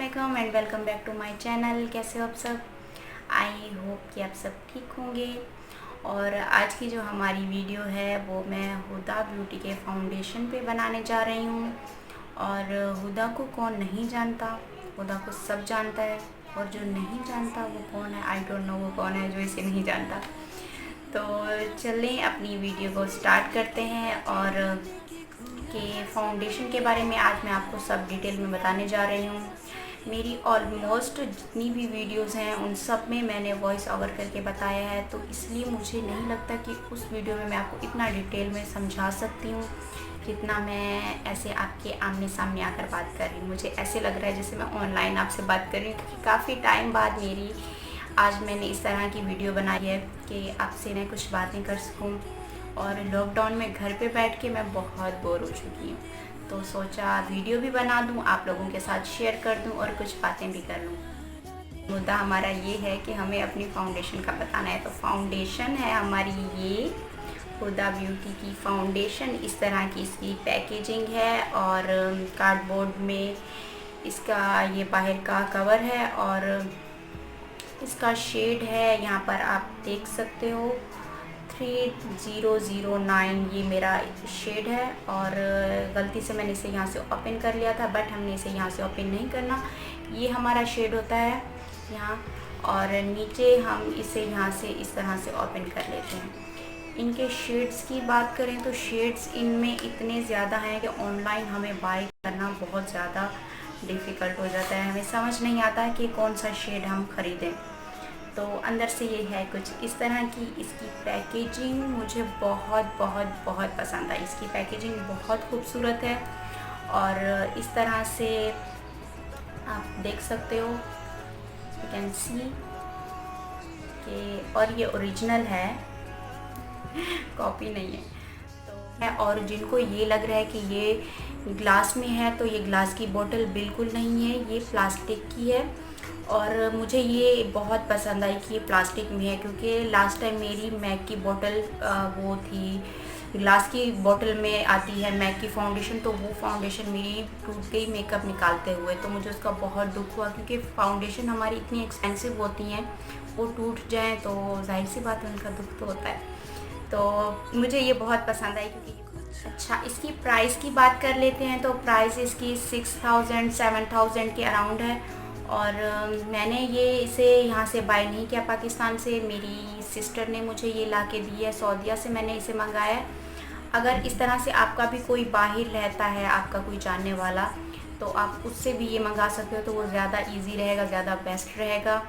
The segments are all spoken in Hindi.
अस्सलाम and welcome back to my channel. कैसे हो आप सब? आई होप कि आप सब ठीक होंगे। और आज की जो हमारी वीडियो है वो मैं हुदा ब्यूटी के फाउंडेशन पे बनाने जा रही हूँ। और हुदा को कौन नहीं जानता, हुदा को सब जानता है। और जो नहीं जानता वो कौन है, आई डोंट नो वो कौन है जो इसे नहीं जानता। तो चलें अपनी वीडियो को स्टार्ट करते हैं। और कि फाउंडेशन के बारे में आज मैं आपको सब डिटेल में बताने जा रही हूँ। मेरी ऑलमोस्ट जितनी भी वीडियोस हैं उन सब में मैंने वॉइस ओवर करके बताया है, तो इसलिए मुझे नहीं लगता कि उस वीडियो में मैं आपको इतना डिटेल में समझा सकती हूँ जितना मैं ऐसे आपके आमने सामने आकर बात कर रही हूँ। मुझे ऐसे लग रहा है जैसे मैं ऑनलाइन आपसे बात कर रही हूँ, क्योंकि काफ़ी टाइम बाद आज मैंने इस तरह की वीडियो बनाई है कि आपसे मैं कुछ बातें कर सकूँ। और लॉकडाउन में घर पे बैठ के मैं बहुत बोर हो चुकी हूँ, तो सोचा वीडियो भी बना दूँ, आप लोगों के साथ शेयर कर दूँ और कुछ बातें भी कर लूँ। मुद्दा हमारा ये है कि हमें अपनी फाउंडेशन का बताना है। तो फाउंडेशन है हमारी ये हुदा ब्यूटी की फाउंडेशन। इस तरह की इसकी पैकेजिंग है और कार्डबोर्ड में इसका ये बाहर का कवर है और इसका शेड है, यहाँ पर आप देख सकते हो 3009 ये मेरा शेड है। और गलती से मैंने इसे यहाँ से ओपन कर लिया था, बट हमने इसे यहाँ से ओपन नहीं करना। ये हमारा शेड होता है यहाँ, और नीचे हम इसे यहाँ से इस तरह से ओपन कर लेते हैं। इनके शेड्स की बात करें तो शेड्स इनमें इतने ज़्यादा हैं कि ऑनलाइन हमें बाय करना बहुत ज़्यादा डिफ़िकल्ट हो जाता है। हमें समझ नहीं आता कि कौन सा शेड हम ख़रीदें। तो अंदर से ये है कुछ इस तरह की इसकी पैकेजिंग। मुझे बहुत बहुत बहुत पसंद आई। इसकी पैकेजिंग बहुत खूबसूरत है और इस तरह से आप देख सकते हो, यू कैन सी कि और ये ओरिजिनल है कॉपी नहीं है। तो और जिनको ये लग रहा है कि ये ग्लास में है, तो ये ग्लास की बोतल बिल्कुल नहीं है, ये प्लास्टिक की है। और मुझे ये बहुत पसंद आई कि ये प्लास्टिक में है, क्योंकि लास्ट टाइम मेरी मैक की बोतल वो थी, ग्लास की बोतल में आती है मैक की फाउंडेशन, तो वो फाउंडेशन मेरी टूट गई मेकअप निकालते हुए। तो मुझे उसका बहुत दुख हुआ, क्योंकि फाउंडेशन हमारी इतनी एक्सपेंसिव होती हैं, वो टूट जाएँ तो जाहिर सी बात है उनका दुख तो होता है। तो मुझे ये बहुत पसंद आई क्योंकि अच्छा, इसकी प्राइस की बात कर लेते हैं। तो प्राइस इसकी 6000 7000 के अराउंड है। और मैंने ये इसे यहाँ से बाय नहीं किया पाकिस्तान से, मेरी सिस्टर ने मुझे ये ला के दी है, सऊदीया से मैंने इसे मंगाया है। अगर इस तरह से आपका भी कोई बाहर रहता है, आपका कोई जानने वाला, तो आप उससे भी ये मंगा सकते हो, तो वो ज़्यादा इजी रहेगा, ज़्यादा बेस्ट रहेगा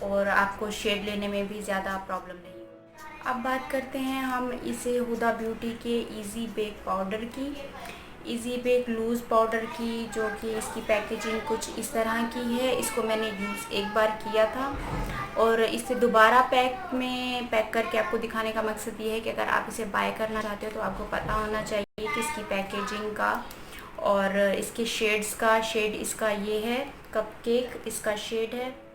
और आपको शेड लेने में भी ज़्यादा प्रॉब्लम नहीं। अब बात करते हैं हम इसे हुदा ब्यूटी के इजी बेक पाउडर की, इजी बेक लूज़ पाउडर की, जो कि इसकी पैकेजिंग कुछ इस तरह की है। इसको मैंने यूज़ एक बार किया था और इसे दोबारा पैक करके आपको दिखाने का मकसद ये है कि अगर आप इसे बाय करना चाहते हो तो आपको पता होना चाहिए कि इसकी पैकेजिंग का और इसके शेड्स का। शेड इसका ये है कपकेक, इसका शेड है।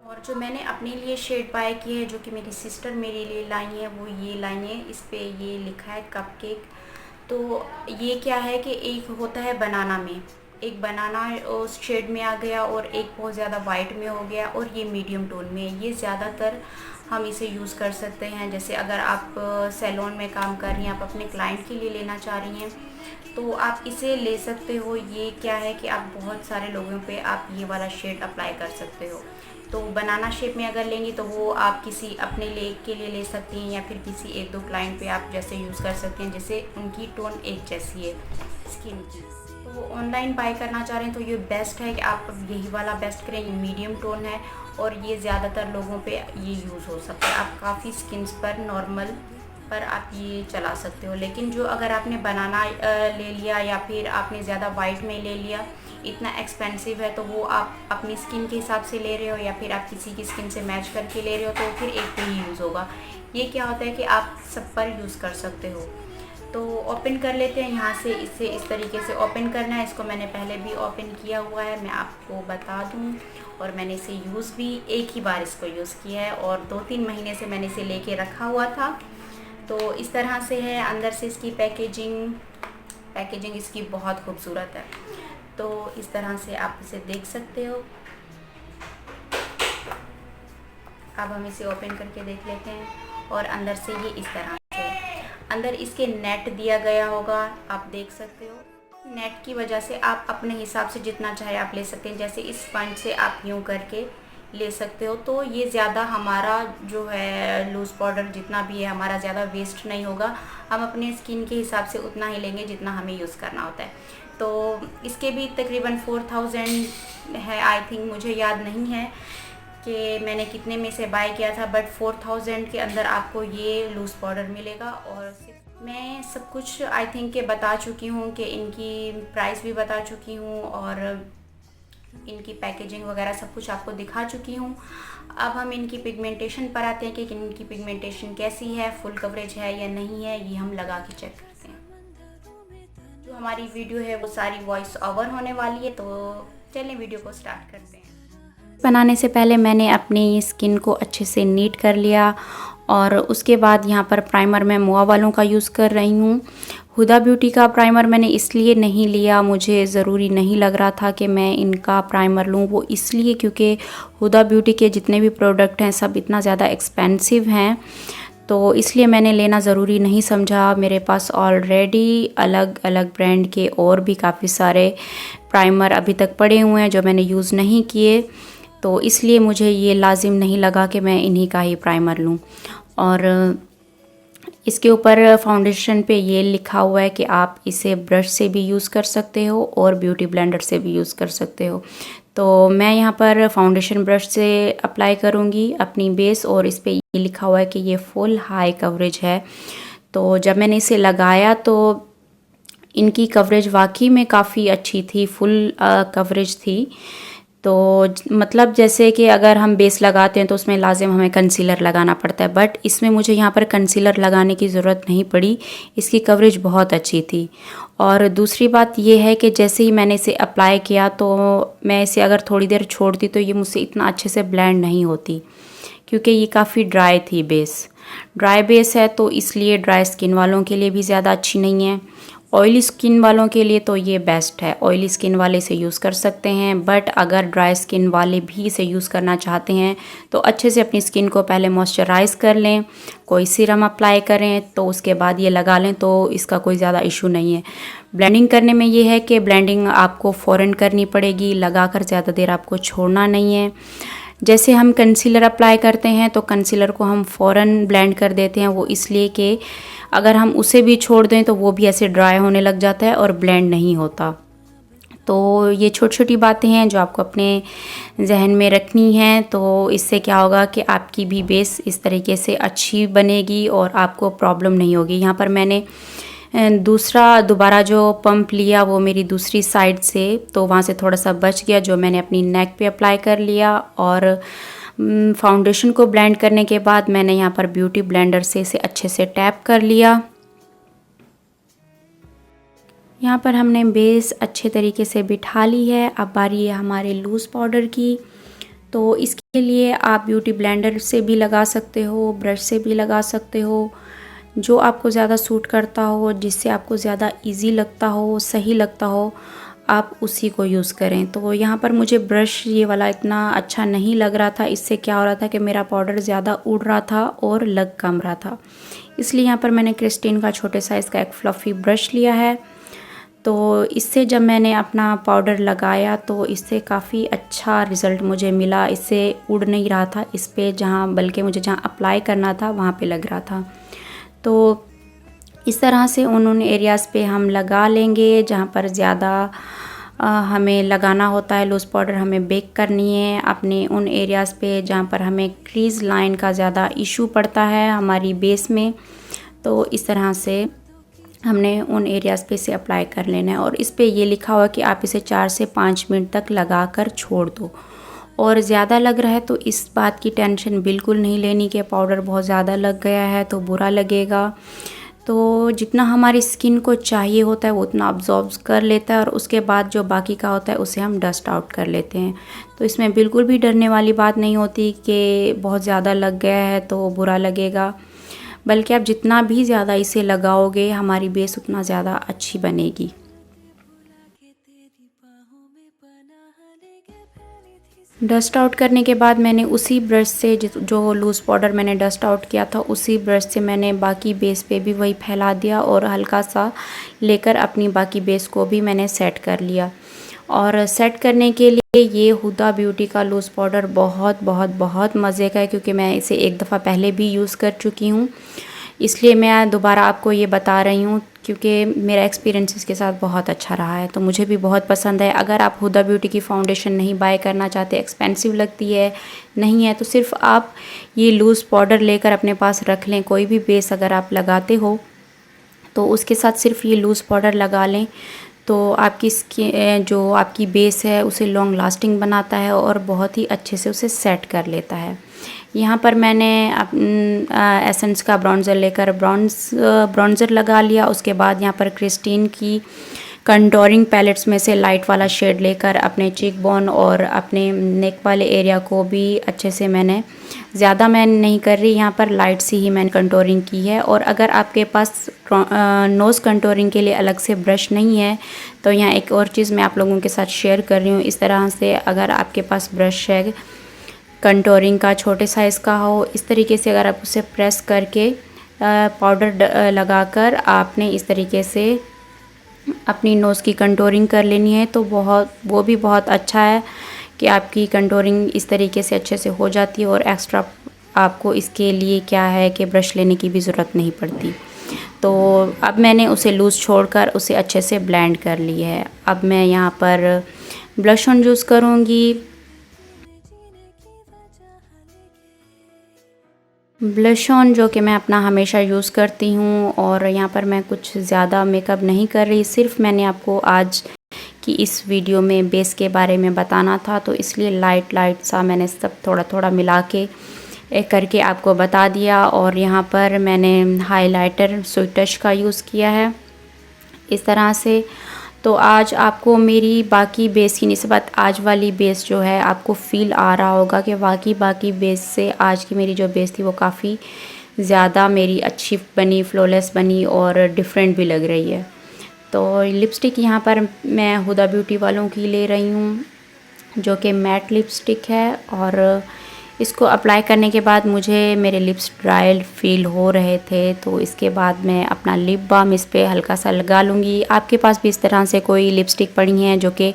और जो मैंने अपने लिए शेड बाय की है, जो कि मेरी सिस्टर मेरे लिए लाई है, वो ये लाई है। इस पे ये लिखा है कपकेक। तो ये क्या है कि एक होता है बनाना में, एक बनाना उस शेड में आ गया और एक बहुत ज़्यादा वाइट में हो गया, और ये मीडियम टोन में। ये ज़्यादातर हम इसे यूज़ कर सकते हैं, जैसे अगर आप सैलून में काम कर रही हैं, आप अपने क्लाइंट के लिए लेना चाह रही हैं, तो आप इसे ले सकते हो। ये क्या है कि आप बहुत सारे लोगों पे आप ये वाला शेड अप्लाई कर सकते हो। तो बनाना शेप में अगर लेंगी तो वो आप किसी अपने के लिए ले सकती हैं, या फिर किसी एक दो क्लाइंट पे आप जैसे यूज़ कर सकते हैं, जैसे उनकी टोन एक जैसी है स्किन की। तो ऑनलाइन बाय करना चाह रहे हैं तो ये बेस्ट है कि आप यही वाला बेस्ट करें। मीडियम टोन है और ये ज़्यादातर लोगों पे ये यूज़ हो सकता है। आप काफ़ी स्किन्स पर नॉर्मल पर आप ये चला सकते हो। लेकिन जो अगर आपने बनाना ले लिया या फिर आपने ज़्यादा वाइट में ले लिया, इतना एक्सपेंसिव है, तो वो आप अपनी स्किन के हिसाब से ले रहे हो या फिर आप किसी की स्किन से मैच करके ले रहे हो, तो फिर एक पे ही यूज़ होगा। ये क्या होता है कि आप सब पर यूज़ कर सकते हो। तो ओपन कर लेते हैं यहाँ से। इसे इस तरीके से ओपन करना है। इसको मैंने पहले भी ओपन किया हुआ है, मैं आपको बता दूँ। और मैंने इसे यूज़ भी एक ही बार इसको यूज़ किया है और 2-3 महीने से मैंने इसे लेके रखा हुआ था। तो इस तरह से है। अंदर से इसकी पैकेजिंग इसकी बहुत खूबसूरत है। तो इस तरह से आप इसे देख सकते हो। अब हम इसे ओपन करके देख लेते हैं और अंदर से ये इस तरह से, अंदर इसके नेट दिया गया होगा, आप देख सकते हो। नेट की वजह से आप अपने हिसाब से जितना चाहे आप ले सकते हैं। जैसे इस स्पंज से आप यूँ करके ले सकते हो, तो ये ज़्यादा हमारा जो है लूज़ पाउडर जितना भी है हमारा ज़्यादा वेस्ट नहीं होगा। हम अपने स्किन के हिसाब से उतना ही लेंगे जितना हमें यूज़ करना होता है। तो इसके भी तकरीबन 4000 है, आई थिंक, मुझे याद नहीं है कि मैंने कितने में से बाय किया था, बट 4000 के अंदर आपको ये लूज़ पाउडर मिलेगा। और मैं सब कुछ आई थिंक के बता चुकी हूँ कि इनकी प्राइस भी बता चुकी हूँ और इनकी पैकेजिंग वगैरह सब कुछ आपको दिखा चुकी हूँ। अब हम इनकी पिगमेंटेशन पर आते हैं कि इनकी पिगमेंटेशन कैसी है, फुल कवरेज है या नहीं है, ये हम लगा के चेक करते हैं। जो हमारी वीडियो है वो सारी वॉइस ओवर होने वाली है, तो चलिए वीडियो को स्टार्ट करते हैं। बनाने से पहले मैंने अपनी स्किन को अच्छे से नीट कर लिया और उसके बाद यहाँ पर प्राइमर मैं मोआ वालों का यूज़ कर रही हूँ। हुदा ब्यूटी का प्राइमर मैंने इसलिए नहीं लिया, मुझे ज़रूरी नहीं लग रहा था कि मैं इनका प्राइमर लूँ, वो इसलिए क्योंकि हुदा ब्यूटी के जितने भी प्रोडक्ट हैं सब इतना ज़्यादा एक्सपेंसिव हैं, तो इसलिए मैंने लेना ज़रूरी नहीं समझा। मेरे पास ऑलरेडी अलग अलग ब्रांड के और भी काफ़ी सारे प्राइमर अभी तक पड़े हुए हैं जो मैंने यूज़ नहीं किए, तो इसलिए मुझे ये लाजिम नहीं लगा कि मैं इन्हीं का ही प्राइमर लूँ। और इसके ऊपर फाउंडेशन पे ये लिखा हुआ है कि आप इसे ब्रश से भी यूज़ कर सकते हो और ब्यूटी ब्लेंडर से भी यूज़ कर सकते हो। तो मैं यहाँ पर फाउंडेशन ब्रश से अप्लाई करूँगी अपनी बेस, और इस पे ये लिखा हुआ है कि ये फुल हाई कवरेज है। तो जब मैंने इसे लगाया तो इनकी कवरेज वाकई में काफ़ी अच्छी थी, फुल कवरेज थी। तो मतलब जैसे कि अगर हम बेस लगाते हैं तो उसमें लाजिम हमें कंसीलर लगाना पड़ता है, बट इसमें मुझे यहाँ पर कंसीलर लगाने की ज़रूरत नहीं पड़ी, इसकी कवरेज बहुत अच्छी थी। और दूसरी बात ये है कि जैसे ही मैंने इसे अप्लाई किया तो मैं इसे अगर थोड़ी देर छोड़ती तो ये मुझसे इतना अच्छे से ब्लेंड नहीं होती, क्योंकि ये काफ़ी ड्राई थी बेस। ड्राई बेस है तो इसलिए ड्राई स्किन वालों के लिए भी ज़्यादा अच्छी नहीं है। ऑयली स्किन वालों के लिए तो ये बेस्ट है, ऑयली स्किन वाले इसे यूज़ कर सकते हैं, बट अगर ड्राई स्किन वाले भी इसे यूज़ करना चाहते हैं तो अच्छे से अपनी स्किन को पहले मॉइस्चराइज़ कर लें, कोई सीरम अप्लाई करें तो उसके बाद ये लगा लें, तो इसका कोई ज़्यादा इशू नहीं है। ब्लेंडिंग करने में ये है कि ब्लेंडिंग आपको फ़ौरन करनी पड़ेगी, लगाकर ज़्यादा देर आपको छोड़ना नहीं है। जैसे हम कंसीलर अप्लाई करते हैं तो कंसीलर को हम फ़ौरन ब्लेंड कर देते हैं, वो इसलिए कि अगर हम उसे भी छोड़ दें तो वो भी ऐसे ड्राई होने लग जाता है और ब्लेंड नहीं होता। तो ये छोटी छोटी बातें हैं जो आपको अपने जहन में रखनी हैं, तो इससे क्या होगा कि आपकी भी बेस इस तरीके से अच्छी बनेगी और आपको प्रॉब्लम नहीं होगी। यहाँ पर मैंने दोबारा जो पंप लिया वो मेरी दूसरी साइड से, तो वहाँ से थोड़ा सा बच गया जो मैंने अपनी नेक पे अप्लाई कर लिया। और फाउंडेशन को ब्लेंड करने के बाद मैंने यहाँ पर ब्यूटी ब्लेंडर से इसे अच्छे से टैप कर लिया। यहाँ पर हमने बेस अच्छे तरीके से बिठा ली है। अब बारी है हमारे लूज़ पाउडर की, तो इसके लिए आप ब्यूटी ब्लेंडर से भी लगा सकते हो, ब्रश से भी लगा सकते हो, जो आपको ज़्यादा सूट करता हो, जिससे आपको ज़्यादा इजी लगता हो, सही लगता हो, आप उसी को यूज़ करें। तो यहाँ पर मुझे ब्रश ये वाला इतना अच्छा नहीं लग रहा था, इससे क्या हो रहा था कि मेरा पाउडर ज़्यादा उड़ रहा था और लग कम रहा था, इसलिए यहाँ पर मैंने क्रिस्टीन का छोटे साइज़ का एक फ्लफ़ी ब्रश लिया है। तो इससे जब मैंने अपना पाउडर लगाया तो इससे काफ़ी अच्छा रिज़ल्ट मुझे मिला, इससे उड़ नहीं रहा था इस पे, बल्कि मुझे जहाँ अप्लाई करना था वहाँ पे लग रहा था। तो इस तरह से उन एरियाज़ पे हम लगा लेंगे जहाँ पर ज़्यादा हमें लगाना होता है। लूज़ पाउडर हमें बेक करनी है अपने उन एरियाज़ पे जहाँ पर हमें क्रीज़ लाइन का ज़्यादा इशू पड़ता है हमारी बेस में, तो इस तरह से हमने उन एरियाज़ पे इसे अप्लाई कर लेना है। और इस पे ये लिखा हुआ कि आप इसे 4 से 5 मिनट तक लगा कर छोड़ दो। और ज़्यादा लग रहा है तो इस बात की टेंशन बिल्कुल नहीं लेनी कि पाउडर बहुत ज़्यादा लग गया है तो बुरा लगेगा। तो जितना हमारी स्किन को चाहिए होता है वो उतना अब्जॉर्ब कर लेता है, और उसके बाद जो बाकी का होता है उसे हम डस्ट आउट कर लेते हैं। तो इसमें बिल्कुल भी डरने वाली बात नहीं होती कि बहुत ज़्यादा लग गया है तो बुरा लगेगा, बल्कि आप जितना भी ज़्यादा इसे लगाओगे हमारी बेस उतना ज़्यादा अच्छी बनेगी। डस्ट आउट करने के बाद मैंने उसी ब्रश से जो लूज़ पाउडर मैंने डस्ट आउट किया था उसी ब्रश से मैंने बाकी बेस पे भी वही फैला दिया और हल्का सा लेकर अपनी बाकी बेस को भी मैंने सेट कर लिया। और सेट करने के लिए ये हुदा ब्यूटी का लूज़ पाउडर बहुत बहुत बहुत मज़े का है, क्योंकि मैं इसे एक दफ़ा पहले भी यूज़ कर चुकी हूँ, इसलिए मैं दोबारा आपको ये बता रही हूँ क्योंकि मेरा एक्सपीरियंस इसके साथ बहुत अच्छा रहा है, तो मुझे भी बहुत पसंद है। अगर आप हुदा ब्यूटी की फ़ाउंडेशन नहीं बाय करना चाहते, एक्सपेंसिव लगती है नहीं है, तो सिर्फ आप ये लूज़ पाउडर लेकर अपने पास रख लें। कोई भी बेस अगर आप लगाते हो तो उसके साथ सिर्फ ये लूज़ पाउडर लगा लें, तो आपकी जो आपकी बेस है उसे लॉन्ग लास्टिंग बनाता है और बहुत ही अच्छे से उसे सेट कर लेता है। यहाँ पर मैंने एसेंस का ब्राउन्ज़र लेकर ब्राउन्ज़र लगा लिया। उसके बाद यहाँ पर क्रिस्टीन की कंटूरिंग पैलेट्स में से लाइट वाला शेड लेकर अपने चीक बोन और अपने नेक वाले एरिया को भी अच्छे से मैंने, ज़्यादा मैं नहीं कर रही, यहाँ पर लाइट सी ही मैंने कंटूरिंग की है। और अगर आपके पास नोज़ कंटूरिंग के लिए अलग से ब्रश नहीं है तो यहाँ एक और चीज़ मैं आप लोगों के साथ शेयर कर रही हूँ। इस तरह से अगर आपके पास ब्रश है कंटूरिंग का, छोटे साइज़ का हो, इस तरीके से अगर आप उसे प्रेस करके पाउडर लगाकर आपने इस तरीके से अपनी नोज़ की कंटूरिंग कर लेनी है, तो वो भी बहुत अच्छा है कि आपकी कंटूरिंग इस तरीके से अच्छे से हो जाती है और एक्स्ट्रा आपको इसके लिए क्या है कि ब्रश लेने की भी ज़रूरत नहीं पड़ती। तो अब मैंने उसे लूज़ छोड़कर उसे अच्छे से ब्लेंड कर लिया है। अब मैं यहाँ पर ब्लश ऑन यूज़ करूँगी। ब्लश ऑन जो कि मैं अपना हमेशा यूज़ करती हूँ, और यहाँ पर मैं कुछ ज़्यादा मेकअप नहीं कर रही, सिर्फ मैंने आपको आज की इस वीडियो में बेस के बारे में बताना था, तो इसलिए लाइट सा मैंने सब थोड़ा थोड़ा मिला के करके आपको बता दिया। और यहाँ पर मैंने हाइलाइटर स्वीट टच का यूज़ किया है इस तरह से। तो आज आपको मेरी बाकी बेस की निस्बत आज वाली बेस जो है आपको फ़ील आ रहा होगा कि बाकी बेस से आज की मेरी जो बेस थी वो काफ़ी ज़्यादा मेरी अच्छी बनी, फ्लॉलेस बनी और डिफरेंट भी लग रही है। तो लिपस्टिक यहाँ पर मैं हुदा ब्यूटी वालों की ले रही हूँ, जो कि मैट लिपस्टिक है, और इसको अप्लाई करने के बाद मुझे मेरे लिप्स ड्राई फील हो रहे थे, तो इसके बाद मैं अपना लिप बाम इस पर हल्का सा लगा लूँगी। आपके पास भी इस तरह से कोई लिपस्टिक पड़ी हैं जो कि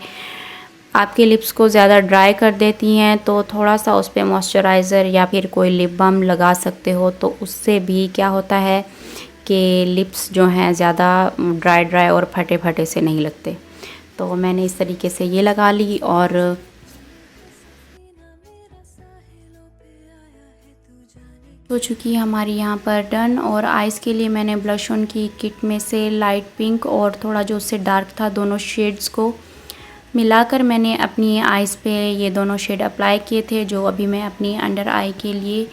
आपके लिप्स को ज़्यादा ड्राई कर देती हैं, तो थोड़ा सा उस पर मॉइस्चराइज़र या फिर कोई लिप बाम लगा सकते हो, तो उससे भी क्या होता है कि लिप्स जो हैं ज़्यादा ड्राई और फटे से नहीं लगते। तो मैंने इस तरीके से ये लगा ली और हो चुकी है हमारी यहाँ पर डन। और आइज़ के लिए मैंने ब्लश ऑन की किट में से लाइट पिंक और थोड़ा जो उससे डार्क था, दोनों शेड्स को मिलाकर मैंने अपनी आइज़ पे ये दोनों शेड अप्लाई किए थे, जो अभी मैं अपनी अंडर आई के लिए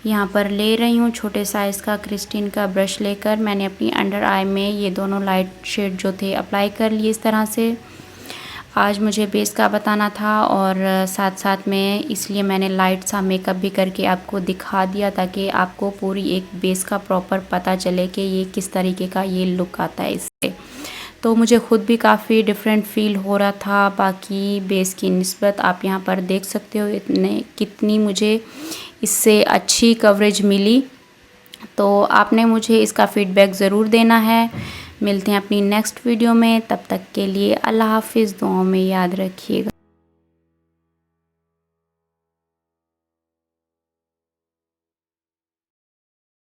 यहाँ पर ले रही हूँ। छोटे साइज़ का क्रिस्टीन का ब्रश लेकर मैंने अपनी अंडर आई में ये दोनों लाइट शेड जो थे अप्लाई कर लिए इस तरह से। आज मुझे बेस का बताना था और साथ साथ में इसलिए मैंने लाइट सा मेकअप भी करके आपको दिखा दिया, ताकि आपको पूरी एक बेस का प्रॉपर पता चले कि ये किस तरीके का ये लुक आता है इससे। तो मुझे ख़ुद भी काफ़ी डिफरेंट फील हो रहा था बाकी बेस की निस्बत। आप यहाँ पर देख सकते हो कितनी मुझे इससे अच्छी कवरेज मिली। तो आपने मुझे इसका फ़ीडबैक ज़रूर देना है। मिलते हैं अपनी नेक्स्ट वीडियो में, तब तक के लिए अल्लाह हाफ़िज़। दुआओं में याद रखिएगा।